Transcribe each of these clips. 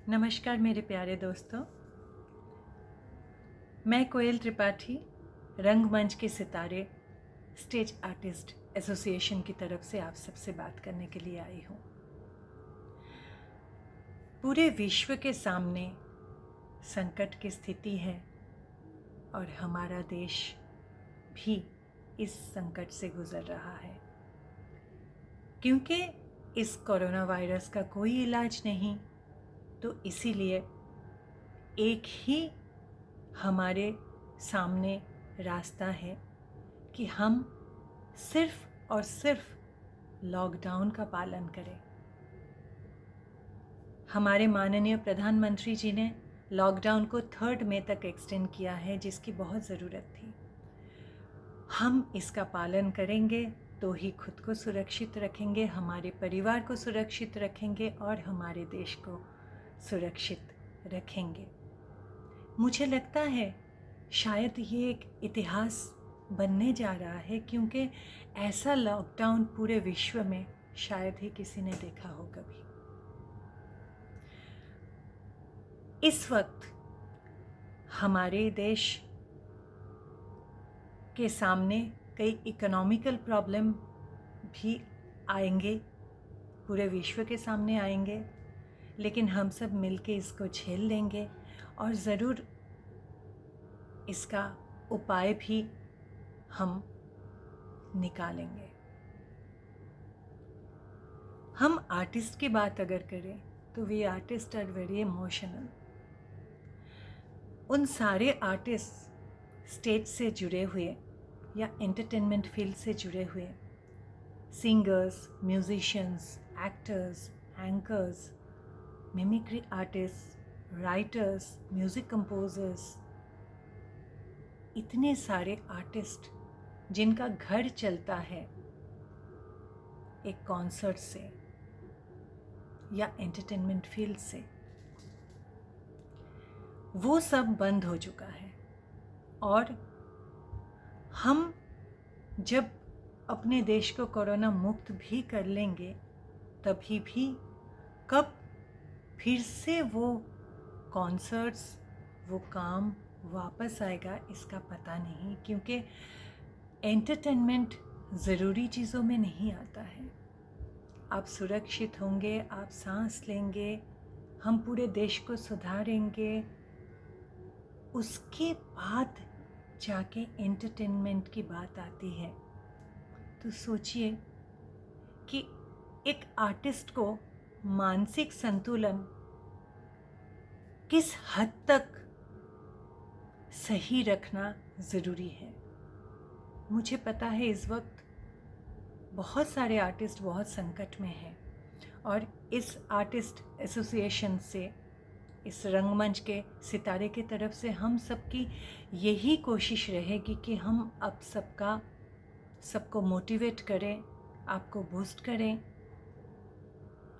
नमस्कार मेरे प्यारे दोस्तों, मैं कोयल त्रिपाठी रंगमंच के सितारे स्टेज आर्टिस्ट एसोसिएशन की तरफ से आप सबसे बात करने के लिए आई हूँ। पूरे विश्व के सामने संकट की स्थिति है और हमारा देश भी इस संकट से गुजर रहा है, क्योंकि इस कोरोना वायरस का कोई इलाज नहीं। तो इसीलिए एक ही हमारे सामने रास्ता है कि हम सिर्फ और सिर्फ लॉकडाउन का पालन करें। हमारे माननीय प्रधानमंत्री जी ने लॉकडाउन को 3 मई तक एक्सटेंड किया है, जिसकी बहुत ज़रूरत थी। हम इसका पालन करेंगे तो ही खुद को सुरक्षित रखेंगे, हमारे परिवार को सुरक्षित रखेंगे और हमारे देश को सुरक्षित रखेंगे। मुझे लगता है शायद ये एक इतिहास बनने जा रहा है, क्योंकि ऐसा लॉकडाउन पूरे विश्व में शायद ही किसी ने देखा हो कभी। इस वक्त हमारे देश के सामने कई इकोनॉमिकल प्रॉब्लम भी आएंगे, पूरे विश्व के सामने आएंगे, लेकिन हम सब मिलके इसको झेल लेंगे और ज़रूर इसका उपाय भी हम निकालेंगे। हम आर्टिस्ट की बात अगर करें तो we artist are very emotional. उन सारे आर्टिस्ट स्टेज से जुड़े हुए या एंटरटेनमेंट फील्ड से जुड़े हुए singers, musicians, actors, anchors, mimicry artist, writers, music composers, इतने सारे आर्टिस्ट जिनका घर चलता है एक कॉन्सर्ट से या एंटरटेनमेंट फील्ड से, वो सब बंद हो चुका है। और हम जब अपने देश को कोरोना मुक्त भी कर लेंगे, तभी भी कब फिर से वो कॉन्सर्ट्स, वो काम वापस आएगा इसका पता नहीं, क्योंकि एंटरटेनमेंट ज़रूरी चीज़ों में नहीं आता है। आप सुरक्षित होंगे, आप सांस लेंगे, हम पूरे देश को सुधारेंगे, उसके बाद जाके एंटरटेनमेंट की बात आती है। तो सोचिए कि एक आर्टिस्ट को मानसिक संतुलन किस हद तक सही रखना ज़रूरी है। मुझे पता है इस वक्त बहुत सारे आर्टिस्ट बहुत संकट में हैं, और इस आर्टिस्ट एसोसिएशन से, इस रंगमंच के सितारे की तरफ से हम सबकी यही कोशिश रहेगी कि हम अब सबको मोटिवेट करें, आपको बूस्ट करें,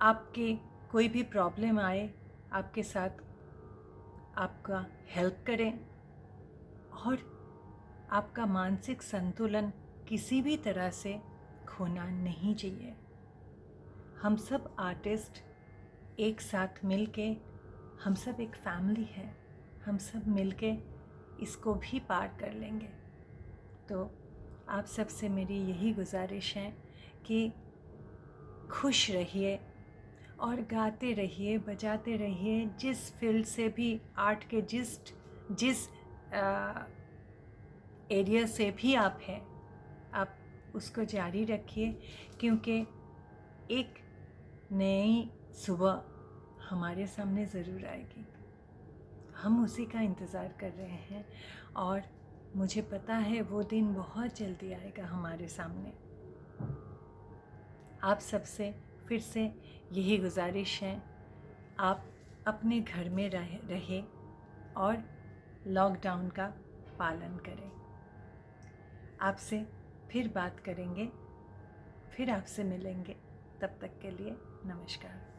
आपके कोई भी प्रॉब्लम आए आपके साथ आपका हेल्प करें, और आपका मानसिक संतुलन किसी भी तरह से खोना नहीं चाहिए। हम सब आर्टिस्ट एक साथ मिलके, हम सब एक फैमिली है, हम सब मिलके इसको भी पार कर लेंगे। तो आप सबसे मेरी यही गुजारिश है कि खुश रहिए और गाते रहिए, बजाते रहिए। जिस फील्ड से भी, आर्ट के जिस एरिया से भी आप हैं, आप उसको जारी रखिए, क्योंकि एक नई सुबह हमारे सामने ज़रूर आएगी। हम उसी का इंतज़ार कर रहे हैं, और मुझे पता है वो दिन बहुत जल्दी आएगा हमारे सामने। आप सबसे फिर से यही गुजारिश है, आप अपने घर में रहे और लॉकडाउन का पालन करें। आपसे फिर बात करेंगे, फिर आपसे मिलेंगे। तब तक के लिए नमस्कार।